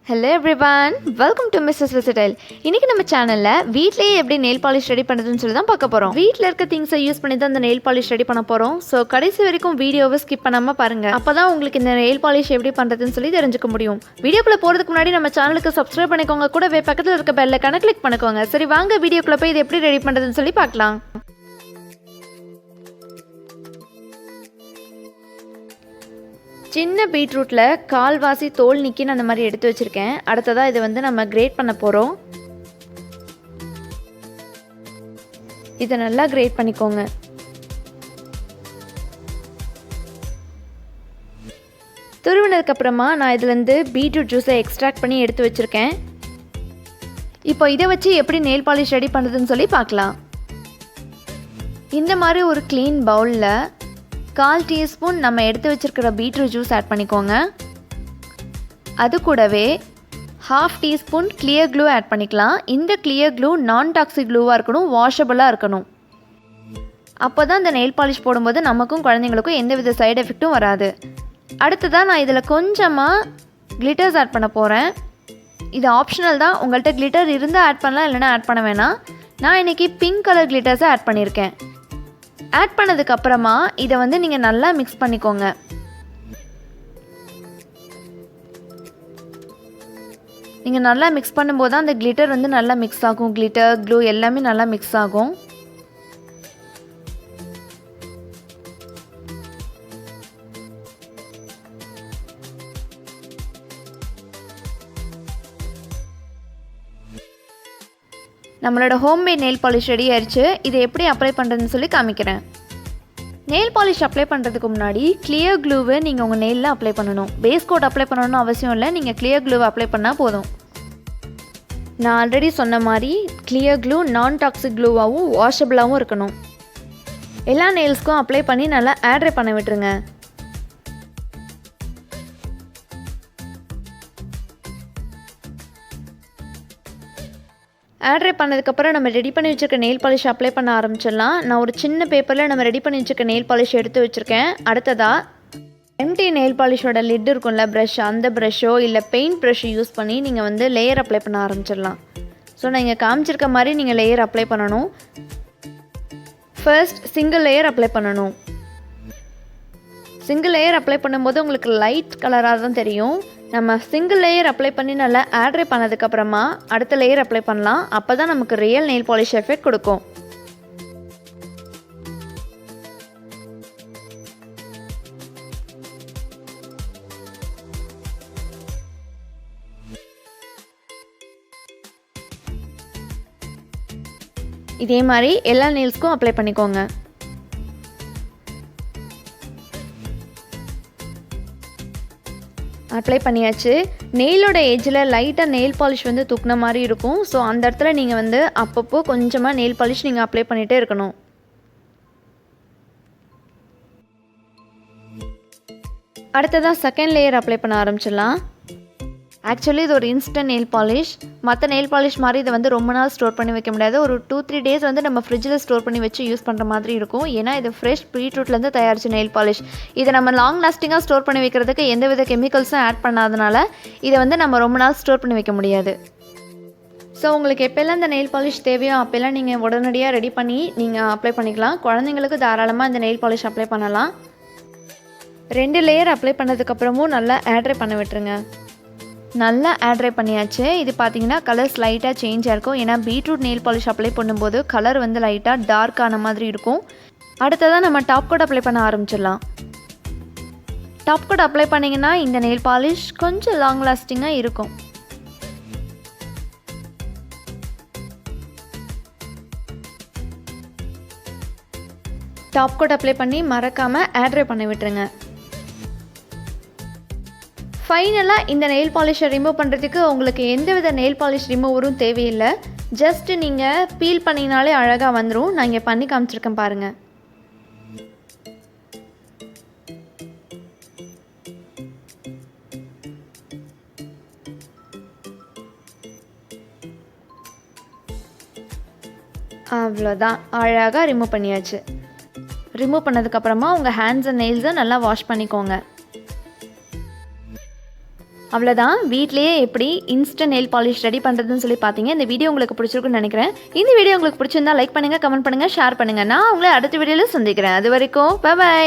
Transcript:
Hello everyone, welcome to Mrs. Versatile. இன்னைக்கு நம்ம சேனல்ல வீட்லயே எப்படி nail polish ரெடி பண்றதுன்னு சொல்லி தான் பார்க்க போறோம். வீட்ல இருக்க திங்ஸை யூஸ் பண்ணி தான் இந்த nail polish ரெடி பண்ண போறோம். சோ கடைசி வரைக்கும் வீடியோவை ஸ்கிப் பண்ணாம பாருங்க. அப்பதான் உங்களுக்கு இந்த nail polish எப்படி பண்றதுன்னு சொல்லி தெரிஞ்சுக்க முடியும். வீடியோக்குள்ள போறதுக்கு முன்னாடி நம்ம சேனலுக்கு சப்ஸ்கிரைப் பண்ணிக்கோங்க, கூடவே பக்கத்துல இருக்க பெல் ஐகானை கிளிக் பண்ணிக்கோங்க. சரி வாங்க வீடியோக்குள்ள போய் இது எப்படி ரெடி பண்றதுன்னு சொல்லி பார்க்கலாம். சின்ன பீட்ரூட்டில் கால்வாசி தோல் நீக்கி நான் அந்த மாதிரி எடுத்து வச்சுருக்கேன். அடுத்ததாக இது வந்து நம்ம கிரேட் பண்ண போகிறோம். இதை நல்லா கிரேட் பண்ணிக்கோங்க. துருவினதுக்கப்புறமா நான் இதுலேருந்து பீட்ரூட் ஜூஸை எக்ஸ்ட்ராக்ட் பண்ணி எடுத்து வச்சுருக்கேன். இப்போ இதை வச்சு எப்படி நெயில் பாலிஷ் ரெடி பண்ணுறதுன்னு சொல்லி பார்க்கலாம். இந்த மாதிரி ஒரு க்ளீன் பவுலில் 1/4 டீஸ்பூன் நம்ம எடுத்து வச்சுருக்கிற பீட்ரூட் ஜூஸ் ஆட் பண்ணிக்கோங்க. அது கூடவே 1/2 டீஸ்பூன் கிளியர் க்ளூ ஆட் பண்ணிக்கலாம். இந்த கிளியர் க்ளூ நான் டாக்ஸிக் க்ளூவாக இருக்கணும், வாஷபிளாக இருக்கணும். அப்போ தான் இந்த நெயில் பாலிஷ் போடும்போது நமக்கும் குழந்தைங்களுக்கும் எந்தவித சைடு எஃபெக்ட்டும் வராது. அடுத்ததாக நான் இதில் கொஞ்சமாக கிளிட்டர்ஸ் ஆட் பண்ண போகிறேன். இது ஆப்ஷனல் தான், உங்கள்கிட்ட கிளிட்டர் இருந்தால் ஆட் பண்ணலாம், இல்லைனா ஆட் பண்ண வேணாம். நான் இன்றைக்கி பிங்க் கலர் கிளிட்டர்ஸை ஆட் பண்ணியிருக்கேன். ஆட் பண்ணதுக்கப்புறமா இதை வந்து நீங்கள் நல்லா மிக்ஸ் பண்ணிக்கோங்க. நீங்கள் நல்லா மிக்ஸ் பண்ணும்போது தான் அந்த கிளிட்டர் வந்து நல்லா மிக்ஸ் ஆகும். கிளிட்டர் க்ளூ எல்லாமே நல்லா மிக்ஸ் ஆகும். நம்மளோட ஹோம்மேட் நெயில் பாலிஷ் ரெடி ஆயிடுச்சு. இதை எப்படி அப்ளை பண்ணுறதுன்னு சொல்லி காமிக்கிறேன். நெயில் பாலிஷ் அப்ளை பண்ணுறதுக்கு முன்னாடி கிளியர் க்ளூவை நீங்கள் உங்கள் நெயிலில் அப்ளை பண்ணணும். பேஸ் கோட் அப்ளை பண்ணணும்னு அவசியம் இல்லை, நீங்கள் கிளியர் க்ளூவை அப்ளை பண்ணால் போதும். நான் ஆல்ரெடி சொன்ன மாதிரி கிளியர் க்ளூ நான் டாக்ஸிக் க்ளூவாகவும் வாஷபிளாகவும் இருக்கணும். எல்லா நெயில்ஸ்க்கும் அப்ளை பண்ணி நல்லா ஆட்ரை பண்ண விட்டுருங்க. ஆட்ரை பண்ணதுக்கப்புறம் நம்ம ரெடி பண்ணி வச்சுருக்க நெயில் பாலிஷ் அப்ளை பண்ண ஆரம்பிச்சிடலாம். நான் ஒரு சின்ன பேப்பரில் நம்ம ரெடி பண்ணி வச்சுருக்க நெயில் பாலிஷ் எடுத்து வச்சுருக்கேன். அடுத்ததாக எம்டி நெயில் பாலிஷோட லிட் இருக்கும்ல, ப்ரஷ், அந்த ப்ரஷ்ஷோ இல்லை பெயிண்ட் ப்ரஷ் யூஸ் பண்ணி நீங்கள் வந்து லேயர் அப்ளை பண்ண ஆரம்பிச்சிடலாம். ஸோ நான் இங்கே காமிச்சிருக்க மாதிரி நீங்கள் லேயர் அப்ளை பண்ணணும். ஃபர்ஸ்ட் சிங்கிள் லேயர் அப்ளை பண்ணணும். சிங்கிள் லேயர் அப்ளை பண்ணும்போது உங்களுக்கு லைட் கலராக தான் தெரியும். நம்ம சிங்கிள் லேயர் அப்ளை பண்ணி நல்லா ஆட்ரை பண்ணதுக்கப்புறமா அடுத்த லேயர் அப்ளை பண்ணலாம். அப்போ தான் நமக்கு ரியல் நெயில் பாலிஷ் எஃபெக்ட் கொடுக்கும். இதே மாதிரி எல்லா நெயில்ஸ்க்கும் அப்ளை பண்ணிக்கோங்க. அப்ளை பண்ணியாச்சு. நெயிலோட எஜ்ஜில் லைட்டாக நெயில் பாலிஷ் வந்து தூக்குன மாதிரி இருக்கும். ஸோ அந்த இடத்துல நீங்கள் வந்து அப்பப்போ கொஞ்சமாக நெயில் பாலிஷ் நீங்கள் அப்ளை பண்ணிகிட்டே இருக்கணும். அடுத்ததாக செகண்ட் லேயர் அப்ளை பண்ண ஆரம்பிச்சிடலாம். ஆக்சுவலி இது ஒரு இன்ஸ்டன்ட் நெயில் பாலிஷ். மற்ற நெயில் பாலிஷ் மாதிரி இதை வந்து ரொம்ப நாள் ஸ்டோர் பண்ணி வைக்க முடியாது. ஒரு 2-3 டேஸ் வந்து நம்ம ஃப்ரிட்ஜில் ஸ்டோர் பண்ணி வச்சு யூஸ் பண்ணுற மாதிரி இருக்கும். ஏன்னா இது ஃப்ரெஷ் பீட்ரூட்லேருந்து தயாரிச்ச நெயில் பாலிஷ். இதை நம்ம லாங் லாஸ்டிங்காக ஸ்டோர் பண்ணி வைக்கிறதுக்கு எந்தவித கெமிக்கல்ஸும் ஆட் பண்ணாதனால இதை வந்து நம்ம ரொம்ப நாள் ஸ்டோர் பண்ணி வைக்க முடியாது. ஸோ உங்களுக்கு எப்போல்லாம் இந்த நெயில் பாலிஷ் தேவையோ அப்போல்லாம் நீங்கள் உடனடியாக ரெடி பண்ணி நீங்கள் அப்ளை பண்ணிக்கலாம். குழந்தைங்களுக்கு தாராளமாக இந்த நெயில் பாலிஷ் அப்ளை பண்ணலாம். 2 லேயர் அப்ளை பண்ணதுக்கப்புறமும் நல்லா ஆட்ரை பண்ண விட்டுருங்க. நல்லா ஆட்ரை பண்ணியாச்சு. இது பார்த்தீங்கன்னா கலர்ஸ் லைட்டாக சேஞ்ச் ஆகிருக்கும். ஏன்னா பீட்ரூட் நெயில் பாலிஷ் அப்ளை பண்ணும்போது கலர் வந்து லைட்டாக டார்க்கான மாதிரி இருக்கும். அடுத்ததாக நம்ம டாப் கோட் அப்ளை பண்ண ஆரம்பிச்சிடலாம். டாப் கோட் அப்ளை பண்ணிங்கன்னா இந்த நெயில் பாலிஷ் கொஞ்சம் லாங் லாஸ்டிங்காக இருக்கும். டாப் கோட் அப்ளை பண்ணி மறக்காமல் ஆட்ரை பண்ணி விட்டுருங்க. ஃபைனலாக இந்த நெயில் பாலிஷை ரிமூவ் பண்ணுறதுக்கு உங்களுக்கு எந்தவித நெயில் பாலிஷ் ரிமூவரும் தேவையில்லை. ஜஸ்ட்டு நீங்கள் பீல் பண்ணிங்கனாலே அழகாக வந்துடும். நான் இங்கே பண்ணி காமிச்சிருக்கேன் பாருங்கள். அவ்வளோதான், அழகாக ரிமூவ் பண்ணியாச்சு. ரிமூவ் பண்ணதுக்கப்புறமா உங்கள் ஹேண்ட்ஸ் அண்ட் நெயில்ஸை நல்லா வாஷ் பண்ணிக்கோங்க. அவ்வளோதான், வீட்லேயே எப்படி இன்ஸ்டன்ட் நெயில் பாலிஷ் ரெடி பண்ணுறதுன்னு சொல்லி பார்த்தீங்க. இந்த வீடியோ உங்களுக்கு பிடிச்சிருக்குன்னு நினைக்கிறேன். இந்த வீடியோ உங்களுக்கு பிடிச்சிருந்தா லைக் பண்ணுங்கள், கமெண்ட் பண்ணுங்கள், ஷேர் பண்ணுங்கள். நான் உங்களை அடுத்த வீடியோவில் சந்திக்கிறேன். அது வரைக்கும் பை.